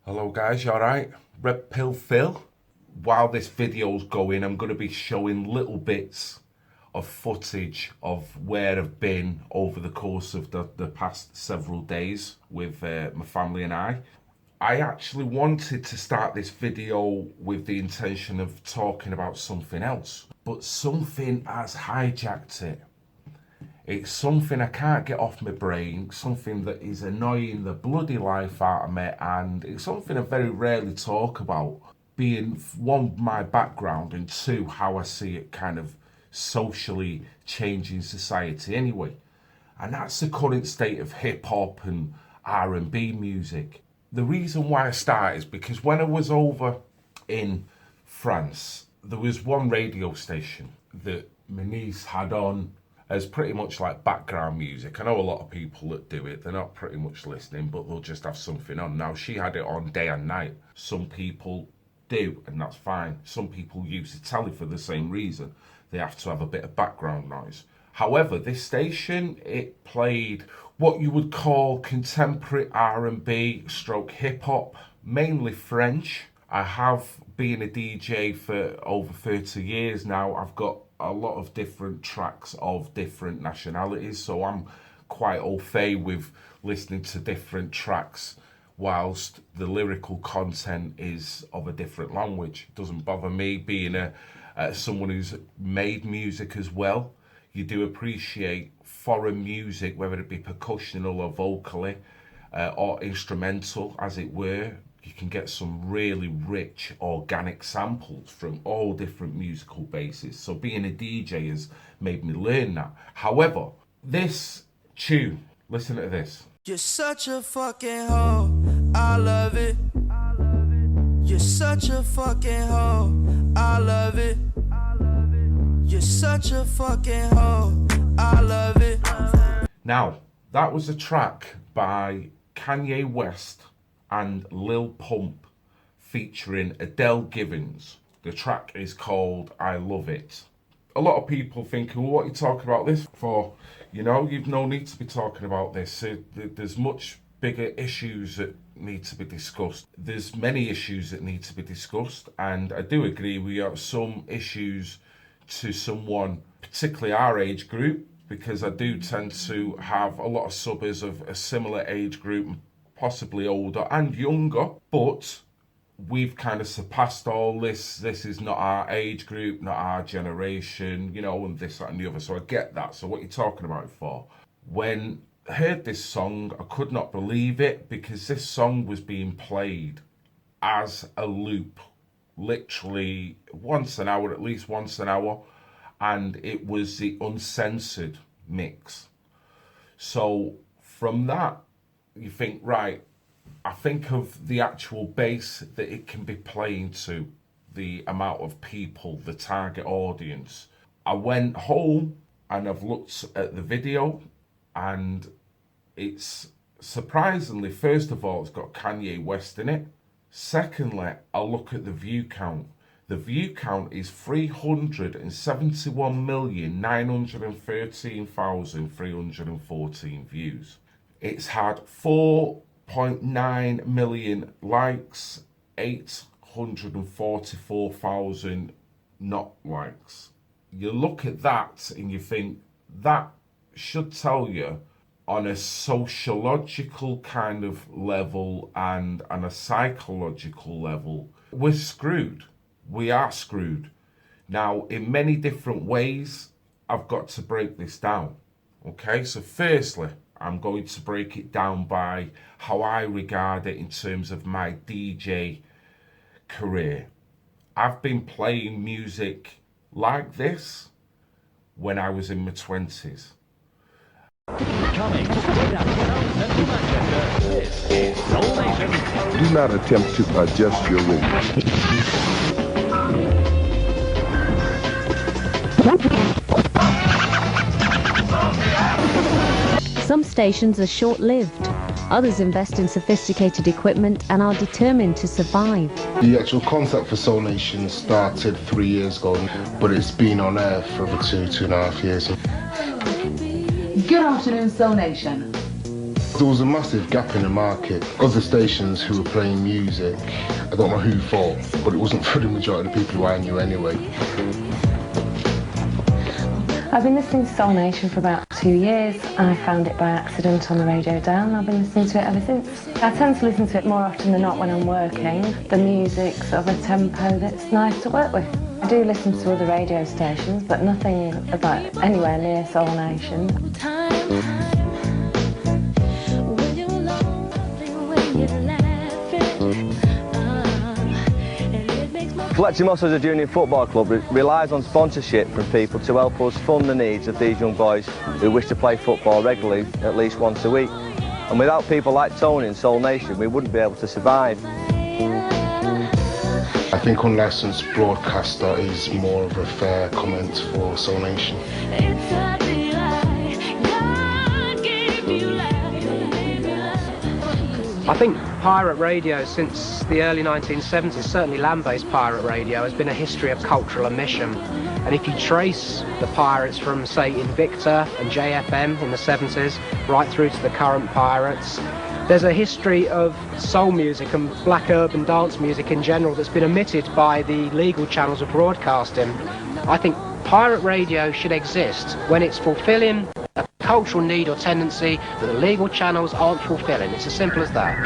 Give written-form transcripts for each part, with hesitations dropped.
Hello guys, you alright? Red Pill Phil. While this video's going, I'm going to be showing little bits of footage of where I've been over the course of the past several days with my family and I. I actually wanted to start this video with the intention of talking about something else, but something has hijacked it. It's something I can't get off my brain, something that is annoying the bloody life out of me, and it's something I very rarely talk about, being one, my background, and two, how I see it kind of socially changing society anyway. And that's the current state of hip-hop and R&B music. The reason why I start is because when I was over in France, there was one radio station that my niece had on as pretty much like background music. I know a lot of people that do it, they're not pretty much listening, but they'll just have something on. Now, she had it on day and night. Some people do, and that's fine. Some people use the telly for the same reason. They have to have a bit of background noise. However, this station, it played what you would call contemporary R&B stroke hip-hop, mainly French. I have been a DJ for over 30 years now. I've got a lot of different tracks of different nationalities, so I'm quite au fait with listening to different tracks whilst the lyrical content is of a different language. It doesn't bother me being someone who's made music as well. You do appreciate foreign music, whether it be percussional or vocally or instrumental, as it were. You can get some really rich organic samples from all different musical bases. So being a DJ has made me learn that. However, this tune, listen to this. You're such a fucking hoe, I love it. You're such a fucking hoe, I love it. You're such a fucking hoe, I love it. Now, that was a track by Kanye West and Lil Pump featuring Adele Givens. The track is called I Love It. A lot of people think, well, what are you talking about this for? You know, you've no need to be talking about this. There's much bigger issues that need to be discussed. There's many issues that need to be discussed, and I do agree we have some issues to someone, particularly our age group, because I do tend to have a lot of subbers of a similar age group, possibly older and younger, but we've kind of surpassed all this. This is not our age group, not our generation, you know, and this, that, and the other. So I get that. So what are you talking about it for? When I heard this song, I could not believe it, because this song was being played as a loop, literally once an hour, at least once an hour, and it was the uncensored mix. So from that, you think, right, I think of the actual bass that it can be playing to, the amount of people, the target audience. I went home and I've looked at the video, and it's surprisingly, first of all, it's got Kanye West in it. Secondly, I look at the view count. The view count is 371,913,314 views. It's had 4.9 million likes, 844,000 not likes. You look at that and you think, that should tell you on a sociological kind of level and on a psychological level, we're screwed. We are screwed. Now, in many different ways, I've got to break this down. Okay, so firstly, I'm going to break it down by how I regard it in terms of my DJ career. I've been playing music like this when I was in my 20s. Coming straight up from Central Manchester, this is Soul Nation. Do not attempt to adjust your radio. Some stations are short-lived. Others invest in sophisticated equipment and are determined to survive. The actual concept for Soul Nation started 3 years ago, but it's been on air for over 2.5 years. Good afternoon, Soul Nation. There was a massive gap in the market. Other stations who were playing music, I don't know who for, but it wasn't for the majority of the people who I knew anyway. I've been listening to Soul Nation for about 2 years. I found it by accident on the radio dial. I've been listening to it ever since. I tend to listen to it more often than not when I'm working. The music's of a tempo that's nice to work with. I do listen to other radio stations, but nothing about anywhere near Soul Nation. Fletcher Moss as a junior football club relies on sponsorship from people to help us fund the needs of these young boys who wish to play football regularly at least once a week. And without people like Tony and Soul Nation, we wouldn't be able to survive. I think unlicensed broadcaster is more of a fair comment for Soul Nation. I think pirate radio since the early 1970s, certainly land-based pirate radio, has been a history of cultural omission. And if you trace the pirates from, say, Invicta and JFM in the 70s, right through to the current pirates, there's a history of soul music and black urban dance music in general that's been omitted by the legal channels of broadcasting. I think pirate radio should exist when it's fulfilling a cultural need or tendency that the legal channels aren't fulfilling. It's as simple as that.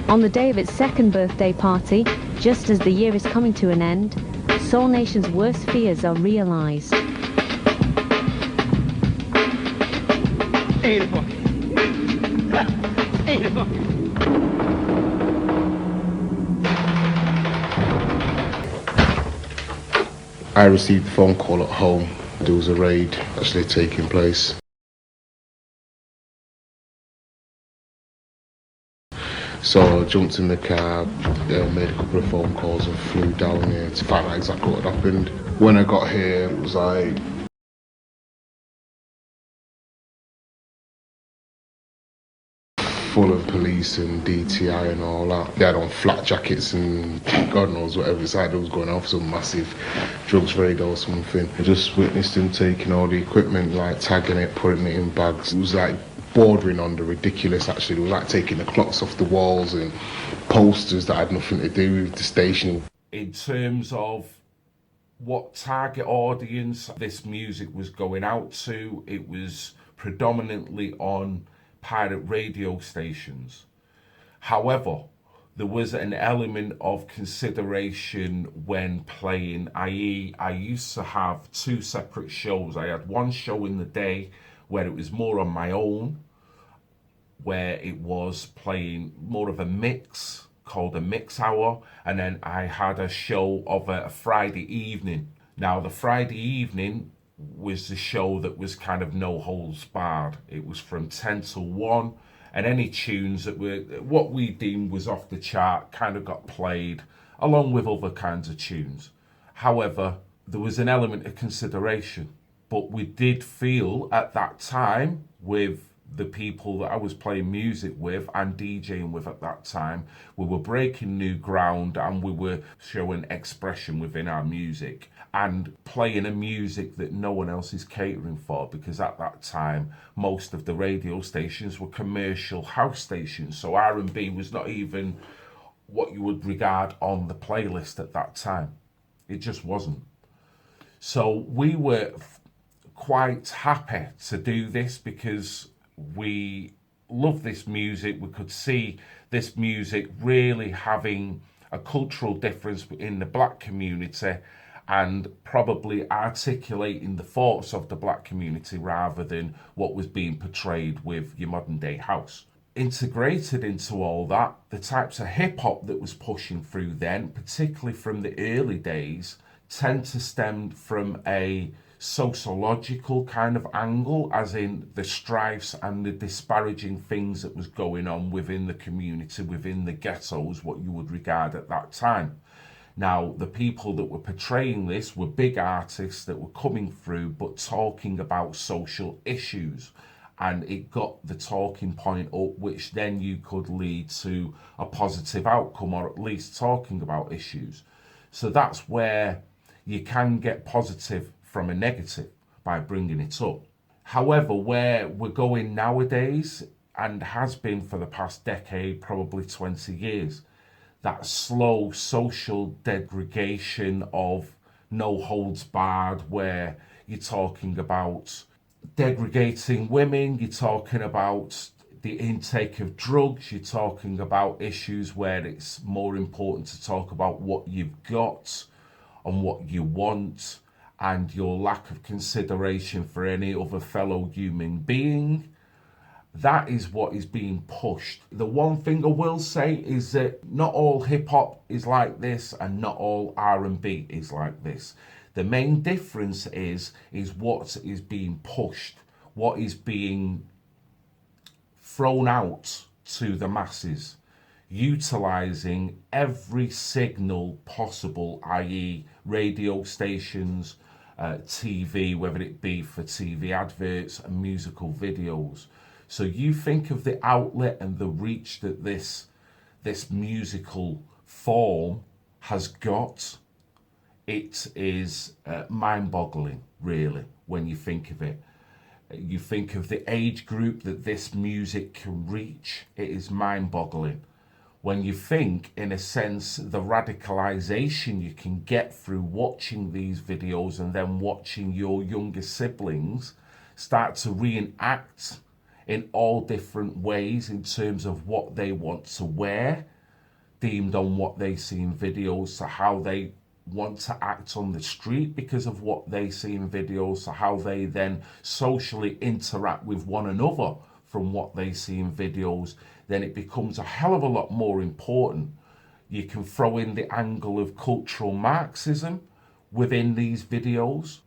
On the day of its second birthday party, just as the year is coming to an end, Soul Nation's worst fears are realised. I received a phone call at home. There was a raid actually taking place. So I jumped in the cab, made a couple of phone calls and flew down here to find out exactly what had happened. When I got here, it was like full of police and DTI and all that. They had on flat jackets and God knows whatever side was going on for some massive drugs raid or something. I just witnessed him taking all the equipment, like tagging it, putting it in bags. It was like bordering on the ridiculous actually. It was like taking the clocks off the walls and posters that had nothing to do with the station. In terms of what target audience this music was going out to, it was predominantly on pirate radio stations. However, there was an element of consideration when playing, i.e. I used to have two separate shows. I had one show in the day where it was more on my own, where it was playing more of a mix called a mix hour, and then I had a show of a Friday evening. Now the Friday evening was the show that was kind of no holds barred. It was from 10 till 1, and any tunes that were what we deemed was off the chart kind of got played along with other kinds of tunes. However, there was an element of consideration, but we did feel at that time with the people that I was playing music with and DJing with at that time, we were breaking new ground and we were showing expression within our music and playing a music that no one else is catering for, because at that time most of the radio stations were commercial house stations, so R&B was not even what you would regard on the playlist at that time. It just wasn't. So we were quite happy to do this because we love this music. We could see this music really having a cultural difference in the black community and probably articulating the thoughts of the black community rather than what was being portrayed with your modern day house. Integrated into all that, the types of hip hop that was pushing through then, particularly from the early days, tend to stem from a sociological kind of angle, as in the strifes and the disparaging things that was going on within the community, within the ghettos, what you would regard at that time. Now, the people that were portraying this were big artists that were coming through but talking about social issues, and it got the talking point up, which then you could lead to a positive outcome, or at least talking about issues. So that's where you can get positive from a negative. by bringing it up. However, where we're going nowadays, and has been for the past decade, probably 20 years, that slow social degradation of no holds barred, where you're talking about degrading women, you're talking about the intake of drugs, you're talking about issues where it's more important to talk about what you've got and what you want, and your lack of consideration for any other fellow human being. That is what is being pushed. The one thing I will say is that not all hip-hop is like this, and not all R&B is like this. The main difference is what is being pushed, what is being thrown out to the masses, utilising every signal possible, i.e. radio stations, TV, whether it be for TV adverts and musical videos. So you think of the outlet and the reach that this musical form has got. It is mind-boggling, really, when you think of it. You think of the age group that this music can reach. It is mind-boggling. When you think, in a sense, the radicalization you can get through watching these videos and then watching your younger siblings start to reenact in all different ways in terms of what they want to wear, deemed on what they see in videos, to how they want to act on the street because of what they see in videos, to how they then socially interact with one another from what they see in videos, then it becomes a hell of a lot more important. You can throw in the angle of cultural Marxism within these videos.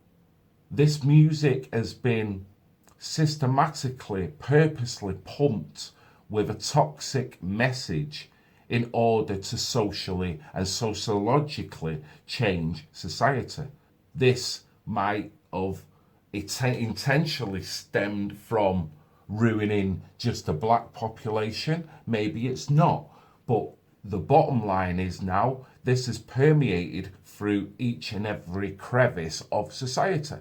This music has been systematically, purposely pumped with a toxic message in order to socially and sociologically change society. This might have intentionally stemmed from ruining just the black population. Maybe it's not. But the bottom line is now this has permeated through each and every crevice of society.